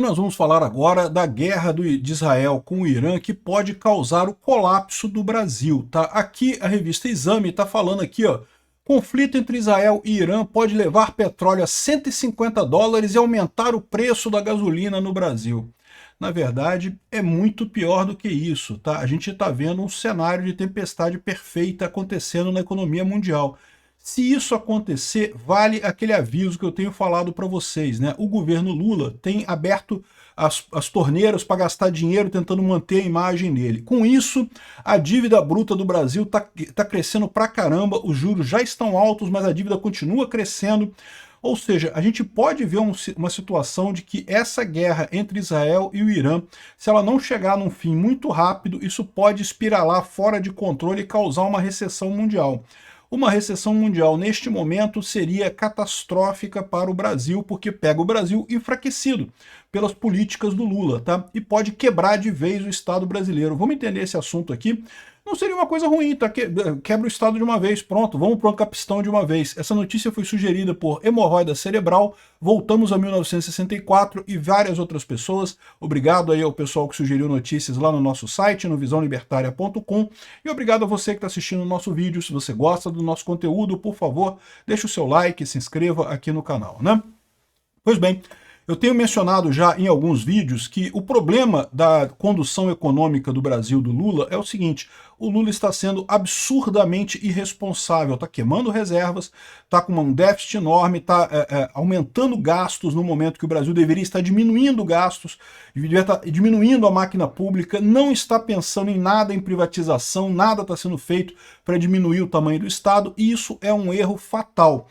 Nós vamos falar agora da guerra de Israel com o Irã, que pode causar o colapso do Brasil, tá? Aqui a revista Exame está falando aqui, ó, conflito entre Israel e Irã pode levar petróleo a US$ 150 e aumentar o preço da gasolina no Brasil. Na verdade, é muito pior do que isso, tá? A gente está vendo um cenário de tempestade perfeita acontecendo na economia mundial. Se isso acontecer, vale aquele aviso que eu tenho falado para vocês, né? O governo Lula tem aberto as torneiras para gastar dinheiro tentando manter a imagem dele. Com isso, a dívida bruta do Brasil tá crescendo pra caramba, os juros já estão altos, mas a dívida continua crescendo. Ou seja, a gente pode ver uma situação de que essa guerra entre Israel e o Irã, se ela não chegar num fim muito rápido, isso pode espiralar fora de controle e causar uma recessão mundial. Uma recessão mundial neste momento seria catastrófica para o Brasil, porque pega o Brasil enfraquecido pelas políticas do Lula, tá? E pode quebrar de vez o Estado brasileiro. Vamos entender esse assunto aqui. Não seria uma coisa ruim, tá? Quebra o Estado de uma vez, pronto, vamos para o capistão de uma vez. Essa notícia foi sugerida por Hemorroida Cerebral, voltamos a 1964 e várias outras pessoas. Obrigado aí ao pessoal que sugeriu notícias lá no nosso site, no visãolibertaria.com, e obrigado a você que está assistindo o nosso vídeo. Se você gosta do nosso conteúdo, por favor, deixe o seu like e se inscreva aqui no canal, né? Pois bem, eu tenho mencionado já em alguns vídeos que o problema da condução econômica do Brasil do Lula é o seguinte: o Lula está sendo absurdamente irresponsável, está queimando reservas, está com um déficit enorme, está aumentando gastos no momento que o Brasil deveria estar diminuindo gastos, deveria estar diminuindo a máquina pública, não está pensando em nada em privatização, nada está sendo feito para diminuir o tamanho do Estado, e isso é um erro fatal.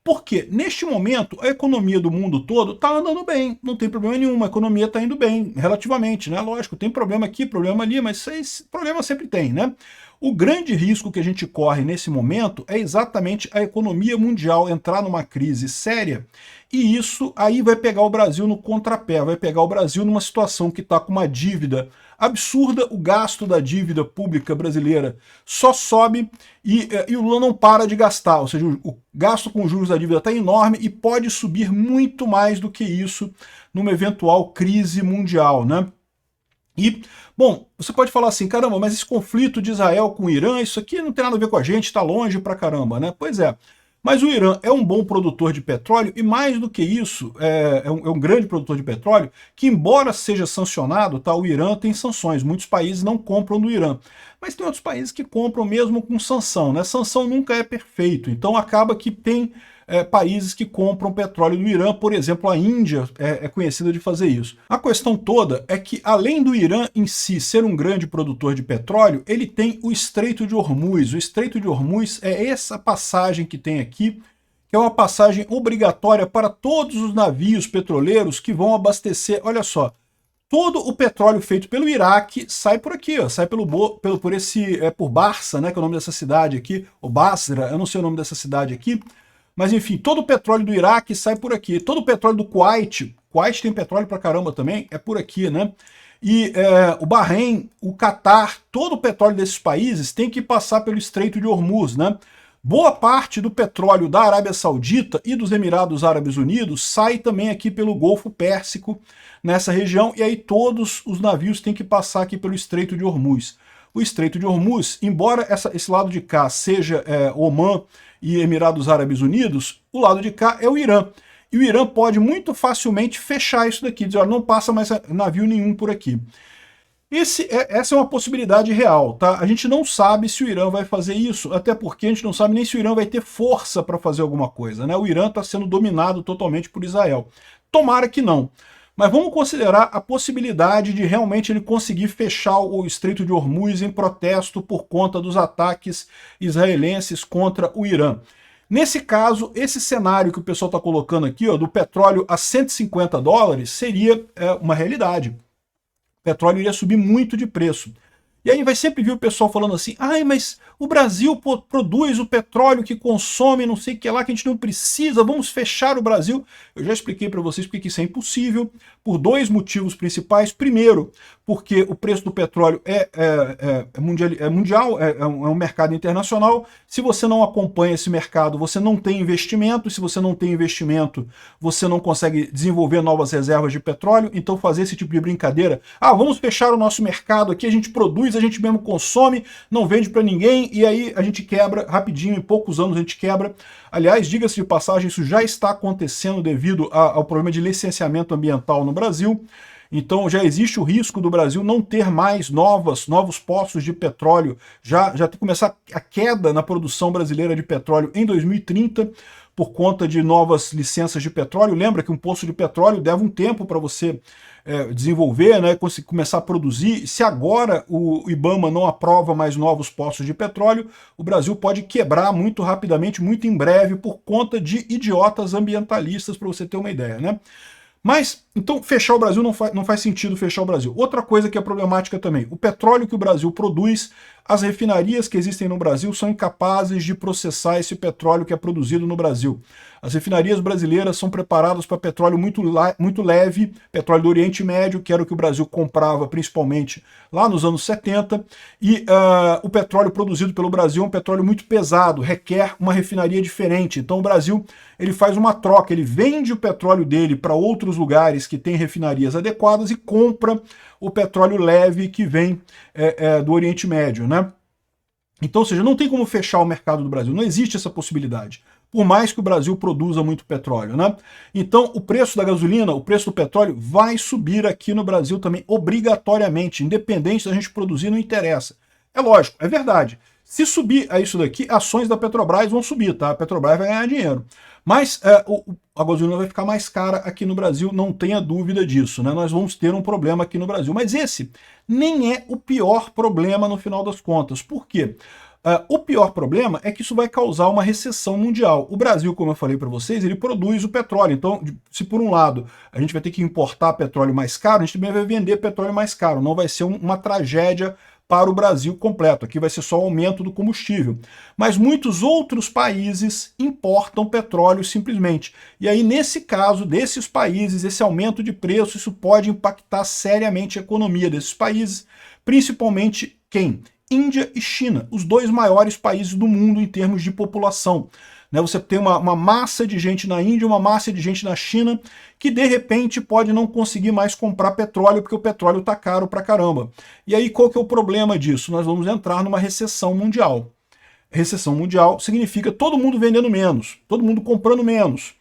Porque, neste momento, a economia do mundo todo está andando bem, não tem problema nenhum, a economia está indo bem, relativamente, né? Lógico, tem problema aqui, problema ali, mas esse problema sempre tem, né? O grande risco que a gente corre nesse momento é exatamente a economia mundial entrar numa crise séria, e isso aí vai pegar o Brasil no contrapé, vai pegar o Brasil numa situação que está com uma dívida absurda, o gasto da dívida pública brasileira só sobe e o Lula não para de gastar, ou seja, o gasto com juros da dívida está enorme e pode subir muito mais do que isso numa eventual crise mundial, né? E, bom, você pode falar assim, caramba, mas esse conflito de Israel com o Irã, isso aqui não tem nada a ver com a gente, está longe pra caramba, né? Pois é. Mas o Irã é um bom produtor de petróleo e, mais do que isso, é um grande produtor de petróleo que, embora seja sancionado, tá, o Irã tem sanções. Muitos países não compram do Irã. Mas tem outros países que compram mesmo com sanção, né? Sanção nunca é perfeito. Então acaba que tem países que compram petróleo do Irã, por exemplo, a Índia é conhecida de fazer isso. A questão toda é que, além do Irã em si ser um grande produtor de petróleo, ele tem o Estreito de Hormuz. O Estreito de Hormuz é essa passagem que tem aqui, que é uma passagem obrigatória para todos os navios petroleiros que vão abastecer, olha só, todo o petróleo feito pelo Iraque sai por aqui, ó, sai por Barça, né, que é o nome dessa cidade aqui, ou Basra, eu não sei o nome dessa cidade aqui, mas enfim, todo o petróleo do Iraque sai por aqui, todo o petróleo do Kuwait tem petróleo pra caramba também, é por aqui, né? E o Bahrein, o Catar, todo o petróleo desses países tem que passar pelo Estreito de Hormuz, né? Boa parte do petróleo da Arábia Saudita e dos Emirados Árabes Unidos sai também aqui pelo Golfo Pérsico, nessa região, e aí todos os navios têm que passar aqui pelo Estreito de Hormuz. O Estreito de Hormuz, embora esse lado de cá seja Omã e Emirados Árabes Unidos, o lado de cá é o Irã. E o Irã pode muito facilmente fechar isso daqui, dizer, olha, não passa mais navio nenhum por aqui. Essa é uma possibilidade real, tá? A gente não sabe se o Irã vai fazer isso, até porque a gente não sabe nem se o Irã vai ter força para fazer alguma coisa, né? O Irã está sendo dominado totalmente por Israel. Tomara que não. Mas vamos considerar a possibilidade de realmente ele conseguir fechar o Estreito de Hormuz em protesto por conta dos ataques israelenses contra o Irã. Nesse caso, esse cenário que o pessoal está colocando aqui, ó, do petróleo a US$ 150, seria uma realidade. O petróleo iria subir muito de preço. E aí vai sempre vir o pessoal falando assim, ai, mas o Brasil produz o petróleo que consome, não sei o que lá, que a gente não precisa, vamos fechar o Brasil. Eu já expliquei para vocês porque isso é impossível, por dois motivos principais. Primeiro, porque o preço do petróleo é mundial, é um mercado internacional. Se você não acompanha esse mercado, você não tem investimento. Se você não tem investimento, você não consegue desenvolver novas reservas de petróleo. Então fazer esse tipo de brincadeira, vamos fechar o nosso mercado aqui, a gente produz, a gente mesmo consome, não vende para ninguém, e aí a gente quebra rapidinho, em poucos anos a gente quebra. Aliás, diga-se de passagem, isso já está acontecendo devido ao problema de licenciamento ambiental no Brasil. Então já existe o risco do Brasil não ter mais novos poços de petróleo, já tem que começar a queda na produção brasileira de petróleo em 2030, por conta de novas licenças de petróleo. Lembra que um poço de petróleo leva um tempo para você desenvolver, né, começar a produzir. Se agora o IBAMA não aprova mais novos poços de petróleo, o Brasil pode quebrar muito rapidamente, muito em breve, por conta de idiotas ambientalistas, para você ter uma ideia, né? Mas, então, fechar o Brasil não faz sentido fechar o Brasil. Outra coisa que é problemática também, o petróleo que o Brasil produz, as refinarias que existem no Brasil são incapazes de processar esse petróleo que é produzido no Brasil. As refinarias brasileiras são preparadas para petróleo muito leve, petróleo do Oriente Médio, que era o que o Brasil comprava principalmente lá nos anos 70, e o petróleo produzido pelo Brasil é um petróleo muito pesado, requer uma refinaria diferente. Então o Brasil ele faz uma troca, ele vende o petróleo dele para outros lugares que têm refinarias adequadas e compra o petróleo leve que vem do Oriente Médio, né? Então, ou seja, não tem como fechar o mercado do Brasil, não existe essa possibilidade, por mais que o Brasil produza muito petróleo, né? Então, o preço da gasolina, o preço do petróleo vai subir aqui no Brasil também, obrigatoriamente, independente da gente produzir, não interessa. É lógico, é verdade. Se subir a isso daqui, ações da Petrobras vão subir, tá? A Petrobras vai ganhar dinheiro. Mas a gasolina vai ficar mais cara aqui no Brasil, não tenha dúvida disso, né? Nós vamos ter um problema aqui no Brasil. Mas esse nem é o pior problema no final das contas. Por quê? O pior problema é que isso vai causar uma recessão mundial. O Brasil, como eu falei para vocês, ele produz o petróleo. Então, se por um lado a gente vai ter que importar petróleo mais caro, a gente também vai vender petróleo mais caro. Não vai ser uma tragédia para o Brasil completo. Aqui vai ser só o aumento do combustível. Mas muitos outros países importam petróleo simplesmente. E aí, nesse caso desses países, esse aumento de preço, isso pode impactar seriamente a economia desses países, principalmente quem? Índia e China, os dois maiores países do mundo em termos de população. Você tem uma massa de gente na Índia, uma massa de gente na China, que de repente pode não conseguir mais comprar petróleo, porque o petróleo está caro pra caramba. E aí qual que é o problema disso? Nós vamos entrar numa recessão mundial. Recessão mundial significa todo mundo vendendo menos, todo mundo comprando menos.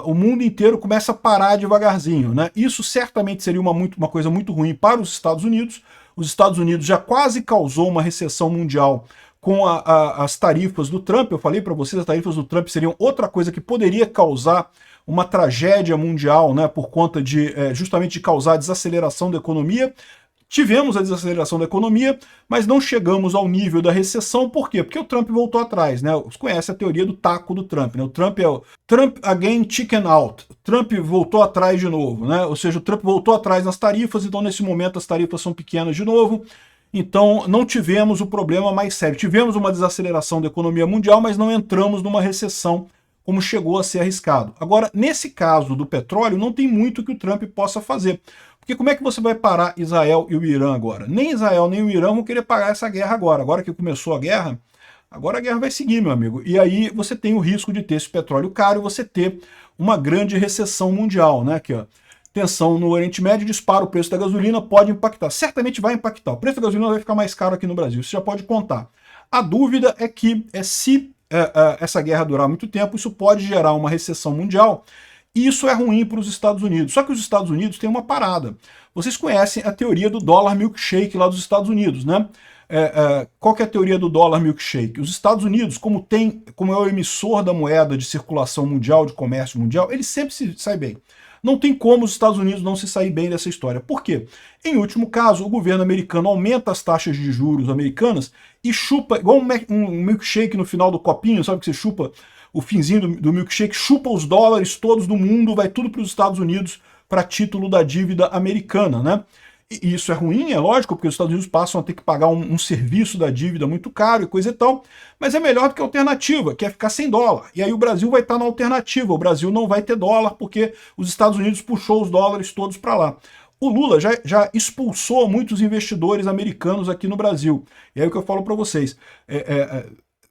O mundo inteiro começa a parar devagarzinho, né? Isso certamente seria uma coisa muito ruim para os Estados Unidos. Os Estados Unidos já quase causou uma recessão mundial com as tarifas do Trump. Eu falei para vocês, as tarifas do Trump seriam outra coisa que poderia causar uma tragédia mundial, né, por conta de justamente de causar desaceleração da economia. Tivemos a desaceleração da economia, mas não chegamos ao nível da recessão. Por quê? Porque o Trump voltou atrás, né? Você conhece a teoria do taco do Trump, né? O Trump é o Trump again chicken out. Trump voltou atrás de novo, né? Ou seja, o Trump voltou atrás nas tarifas, então nesse momento as tarifas são pequenas de novo. Então não tivemos o problema mais sério. Tivemos uma desaceleração da economia mundial, mas não entramos numa recessão como chegou a ser arriscado. Agora, nesse caso do petróleo, não tem muito que o Trump possa fazer. Porque como é que você vai parar Israel e o Irã agora? Nem Israel nem o Irã vão querer parar essa guerra agora. Agora que começou a guerra, agora a guerra vai seguir, meu amigo. E aí você tem o risco de ter esse petróleo caro e você ter uma grande recessão mundial, né? Aqui, ó. Tensão no Oriente Médio, dispara o preço da gasolina, pode impactar. Certamente vai impactar. O preço da gasolina vai ficar mais caro aqui no Brasil, isso já pode contar. A dúvida é que se essa guerra durar muito tempo, isso pode gerar uma recessão mundial, e isso é ruim para os Estados Unidos. Só que os Estados Unidos têm uma parada. Vocês conhecem a teoria do dólar milkshake lá dos Estados Unidos, né? Qual que é a teoria do dólar milkshake? Os Estados Unidos, como é o emissor da moeda de circulação mundial, de comércio mundial, ele sempre se sai bem. Não tem como os Estados Unidos não se sair bem dessa história. Por quê? Em último caso, o governo americano aumenta as taxas de juros americanas e chupa, igual um milkshake no final do copinho, sabe que você chupa o finzinho do milkshake, chupa os dólares todos do mundo, vai tudo para os Estados Unidos para título da dívida americana, né? E isso é ruim, é lógico, porque os Estados Unidos passam a ter que pagar um serviço da dívida muito caro e coisa e tal, mas é melhor do que a alternativa, que é ficar sem dólar. E aí o Brasil vai estar na alternativa, o Brasil não vai ter dólar porque os Estados Unidos puxou os dólares todos para lá. O Lula já expulsou muitos investidores americanos aqui no Brasil. E aí o que eu falo para vocês,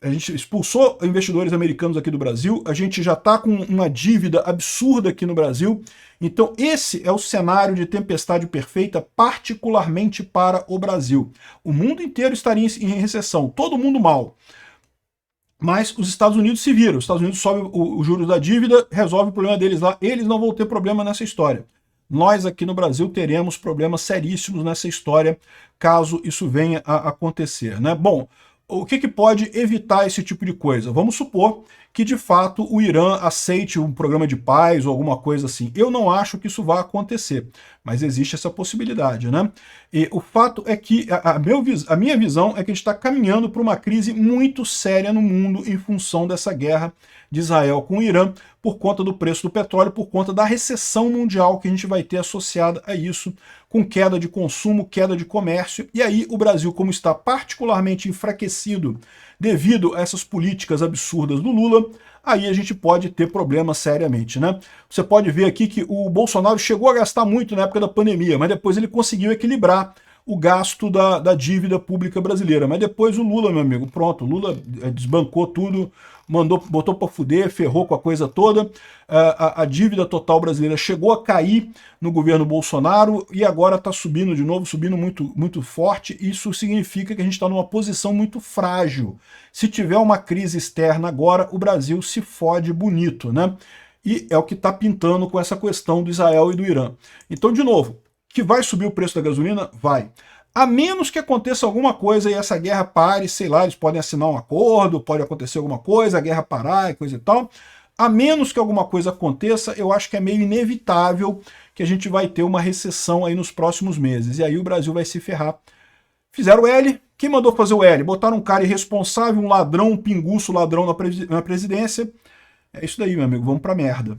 a gente expulsou investidores americanos aqui do Brasil, a gente já está com uma dívida absurda aqui no Brasil, então esse é o cenário de tempestade perfeita, particularmente para o Brasil. O mundo inteiro estaria em recessão, todo mundo mal. Mas os Estados Unidos se viram, os Estados Unidos sobe os juros da dívida, resolve o problema deles lá, eles não vão ter problema nessa história. Nós aqui no Brasil teremos problemas seríssimos nessa história, caso isso venha a acontecer, né? Bom, o que pode evitar esse tipo de coisa? Vamos supor que, de fato, o Irã aceite um programa de paz ou alguma coisa assim. Eu não acho que isso vá acontecer, mas existe essa possibilidade, né? E o fato é que a minha visão é que a gente está caminhando para uma crise muito séria no mundo em função dessa guerra de Israel com o Irã, por conta do preço do petróleo, por conta da recessão mundial que a gente vai ter associada a isso, com queda de consumo, queda de comércio, e aí o Brasil, como está particularmente enfraquecido devido a essas políticas absurdas do Lula, aí a gente pode ter problemas seriamente, né? Você pode ver aqui que o Bolsonaro chegou a gastar muito na época da pandemia, mas depois ele conseguiu equilibrar o gasto da dívida pública brasileira. Mas depois o Lula, meu amigo, pronto, o Lula desbancou tudo, botou para fuder, ferrou com a coisa toda. A dívida total brasileira chegou a cair no governo Bolsonaro e agora está subindo de novo, subindo muito, muito forte. Isso significa que a gente está numa posição muito frágil. Se tiver uma crise externa agora, o Brasil se fode bonito, né? E é o que está pintando com essa questão do Israel e do Irã. Então, de novo, que vai subir o preço da gasolina? Vai. A menos que aconteça alguma coisa e essa guerra pare, sei lá, eles podem assinar um acordo, pode acontecer alguma coisa, a guerra parar e coisa e tal. A menos que alguma coisa aconteça, eu acho que é meio inevitável que a gente vai ter uma recessão aí nos próximos meses. E aí o Brasil vai se ferrar. Fizeram o L. Quem mandou fazer o L? Botaram um cara irresponsável, um ladrão, um pinguço ladrão na presidência. É isso daí, meu amigo. Vamos pra merda.